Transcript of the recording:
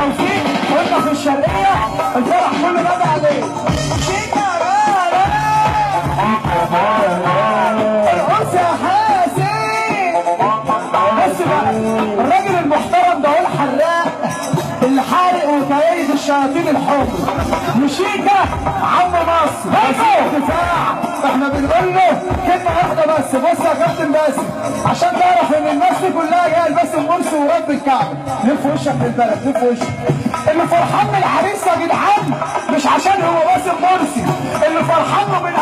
توفيق قلنا في الشرقيه الفرح كله نادى عليه. شيكا القدس يا حاسين. بص بقى الراجل المحترم ده هو الحراق اللي حارق وكايد الشياطين الحمر وشيكا عم مصر بس دفاع. احنا بنقول له كلمه واحده بس. بص يا كابتن باسم عشان تعرف ان الناس دي كلها جايه باسم مرسي ورب الكعبه. لف وشك للبلد، لف وشك. اللي فرحان من العريس يا جدعان مش عشان هو باسم مرسي، اللي فرحان له من